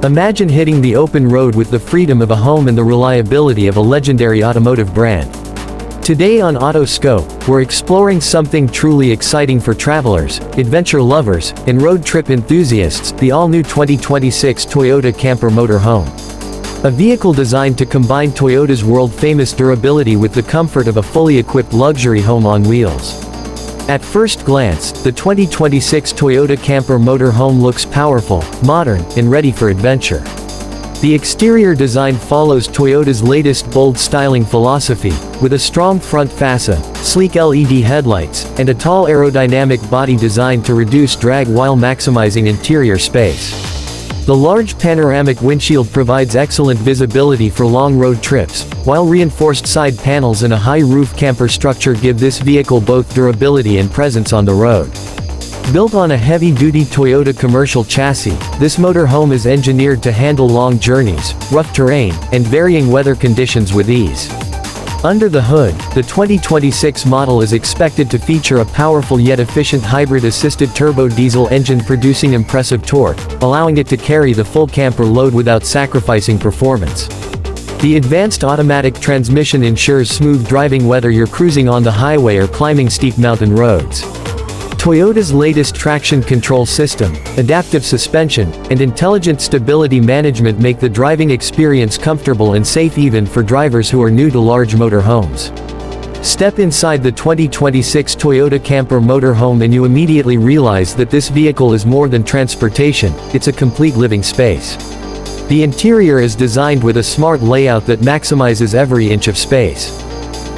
Imagine hitting the open road with the freedom of a home and the reliability of a legendary automotive brand. Today on Autoscope, we're exploring something truly exciting for travelers, adventure lovers, and road trip enthusiasts, the all-new 2026 Toyota Camper Motorhome. A vehicle designed to combine Toyota's world-famous durability with the comfort of a fully equipped luxury home on wheels. At first glance, the 2026 Toyota Camper Motorhome looks powerful, modern, and ready for adventure. The exterior design follows Toyota's latest bold styling philosophy, with a strong front fascia, sleek LED headlights, and a tall aerodynamic body designed to reduce drag while maximizing interior space. The large panoramic windshield provides excellent visibility for long road trips, while reinforced side panels and a high-roof camper structure give this vehicle both durability and presence on the road. Built on a heavy-duty Toyota commercial chassis, this motorhome is engineered to handle long journeys, rough terrain, and varying weather conditions with ease. Under the hood, the 2026 model is expected to feature a powerful yet efficient hybrid-assisted turbo-diesel engine producing impressive torque, allowing it to carry the full camper load without sacrificing performance. The advanced automatic transmission ensures smooth driving whether you're cruising on the highway or climbing steep mountain roads. Toyota's latest traction control system, adaptive suspension, and intelligent stability management make the driving experience comfortable and safe even for drivers who are new to large motorhomes. Step inside the 2026 Toyota Camper Motorhome and you immediately realize that this vehicle is more than transportation, it's a complete living space. The interior is designed with a smart layout that maximizes every inch of space.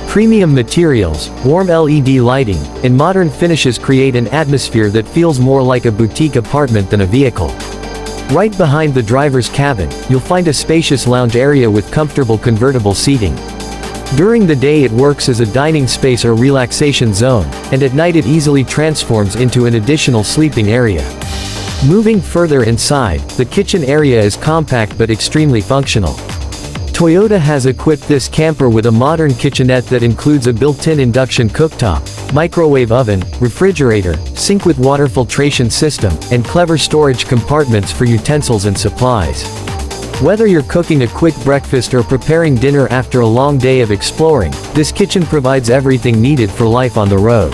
Premium materials, warm LED lighting, and modern finishes create an atmosphere that feels more like a boutique apartment than a vehicle. Right behind the driver's cabin, you'll find a spacious lounge area with comfortable convertible seating. During the day it works as a dining space or relaxation zone, and at night it easily transforms into an additional sleeping area. Moving further inside, the kitchen area is compact but extremely functional. Toyota has equipped this camper with a modern kitchenette that includes a built-in induction cooktop, microwave oven, refrigerator, sink with water filtration system, and clever storage compartments for utensils and supplies. Whether you're cooking a quick breakfast or preparing dinner after a long day of exploring, this kitchen provides everything needed for life on the road.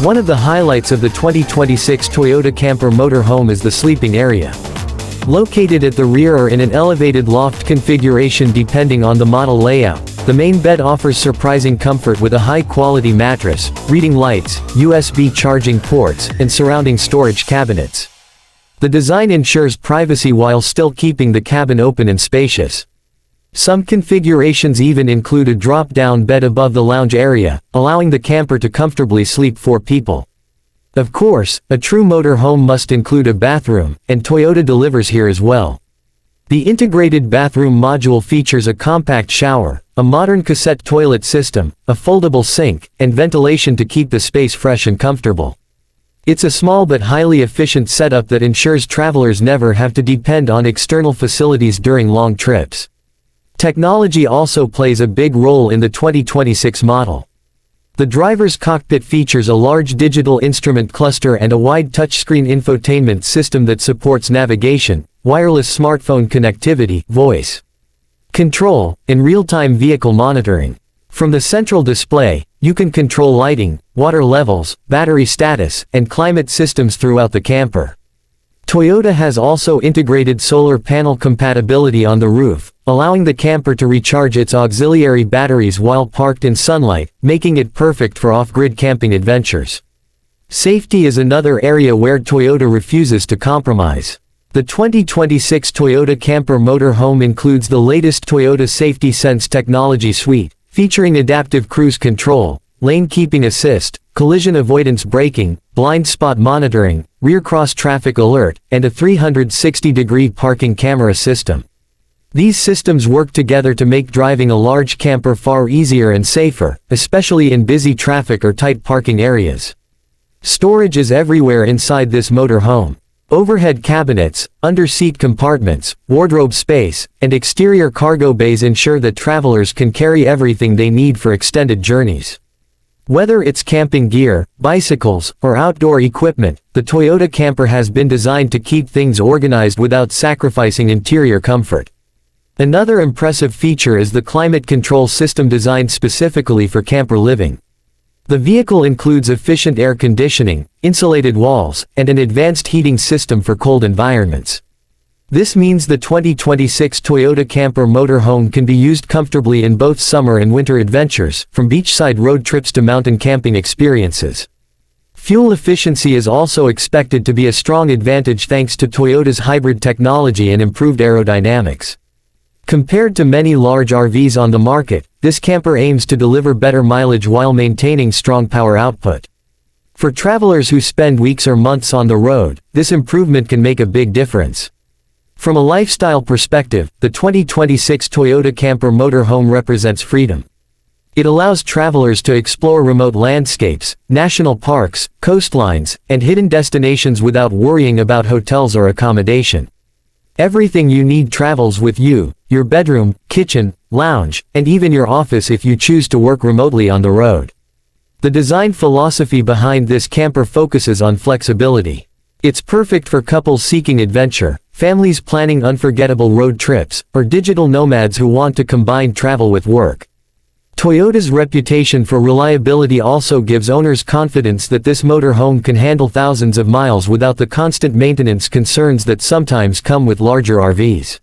One of the highlights of the 2026 Toyota Camper Motorhome is the sleeping area. Located at the rear or in an elevated loft configuration depending on the model layout, the main bed offers surprising comfort with a high-quality mattress, reading lights, USB charging ports, and surrounding storage cabinets. The design ensures privacy while still keeping the cabin open and spacious. Some configurations even include a drop-down bed above the lounge area, allowing the camper to comfortably sleep 4 people. Of course, a true motorhome must include a bathroom, and Toyota delivers here as well. The integrated bathroom module features a compact shower, a modern cassette toilet system, a foldable sink, and ventilation to keep the space fresh and comfortable. It's a small but highly efficient setup that ensures travelers never have to depend on external facilities during long trips. Technology also plays a big role in the 2026 model. The driver's cockpit features a large digital instrument cluster and a wide touchscreen infotainment system that supports navigation, wireless smartphone connectivity, voice control, and real-time vehicle monitoring. From the central display, you can control lighting, water levels, battery status, and climate systems throughout the camper. Toyota has also integrated solar panel compatibility on the roof, allowing the camper to recharge its auxiliary batteries while parked in sunlight, making it perfect for off-grid camping adventures. Safety is another area where Toyota refuses to compromise. The 2026 Toyota Camper Motorhome includes the latest Toyota Safety Sense technology suite, featuring adaptive cruise control, lane keeping assist, collision avoidance braking, blind spot monitoring, rear cross traffic alert, and a 360-degree parking camera system. These systems work together to make driving a large camper far easier and safer, especially in busy traffic or tight parking areas. Storage is everywhere inside this motorhome. Overhead cabinets, under-seat compartments, wardrobe space, and exterior cargo bays ensure that travelers can carry everything they need for extended journeys. Whether it's camping gear, bicycles, or outdoor equipment, the Toyota Camper has been designed to keep things organized without sacrificing interior comfort. Another impressive feature is the climate control system designed specifically for camper living. The vehicle includes efficient air conditioning, insulated walls, and an advanced heating system for cold environments. This means the 2026 Toyota Camper Motorhome can be used comfortably in both summer and winter adventures, from beachside road trips to mountain camping experiences. Fuel efficiency is also expected to be a strong advantage thanks to Toyota's hybrid technology and improved aerodynamics. Compared to many large RVs on the market, this camper aims to deliver better mileage while maintaining strong power output. For travelers who spend weeks or months on the road, this improvement can make a big difference. From a lifestyle perspective, the 2026 Toyota Camper Motorhome represents freedom. It allows travelers to explore remote landscapes, national parks, coastlines, and hidden destinations without worrying about hotels or accommodation. Everything you need travels with you: your bedroom, kitchen, lounge, and even your office if you choose to work remotely on the road. The design philosophy behind this camper focuses on flexibility. It's perfect for couples seeking adventure, families planning unforgettable road trips, or digital nomads who want to combine travel with work. Toyota's reputation for reliability also gives owners confidence that this motorhome can handle thousands of miles without the constant maintenance concerns that sometimes come with larger RVs.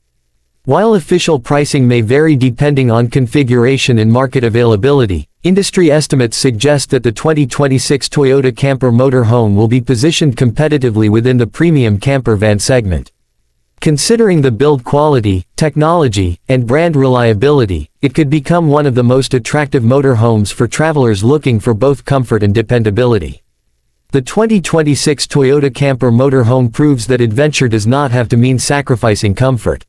While official pricing may vary depending on configuration and market availability, industry estimates suggest that the 2026 Toyota Camper Motorhome will be positioned competitively within the premium camper van segment. Considering the build quality, technology, and brand reliability, it could become one of the most attractive motorhomes for travelers looking for both comfort and dependability. The 2026 Toyota Camper Motorhome proves that adventure does not have to mean sacrificing comfort.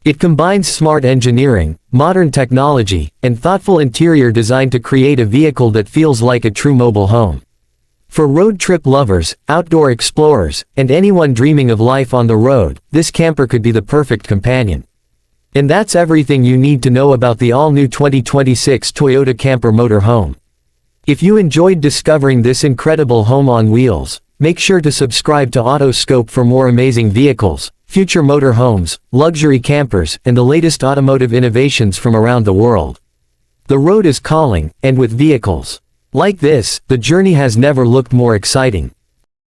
It combines smart engineering, modern technology, and thoughtful interior design to create a vehicle that feels like a true mobile home. For road trip lovers, outdoor explorers, and anyone dreaming of life on the road, this camper could be the perfect companion. And that's everything you need to know about the all-new 2026 Toyota Camper Motorhome. If you enjoyed discovering this incredible home on wheels, make sure to subscribe to Autoscope for more amazing vehicles, future motorhomes, luxury campers, and the latest automotive innovations from around the world. The road is calling, and with vehicles like this, the journey has never looked more exciting.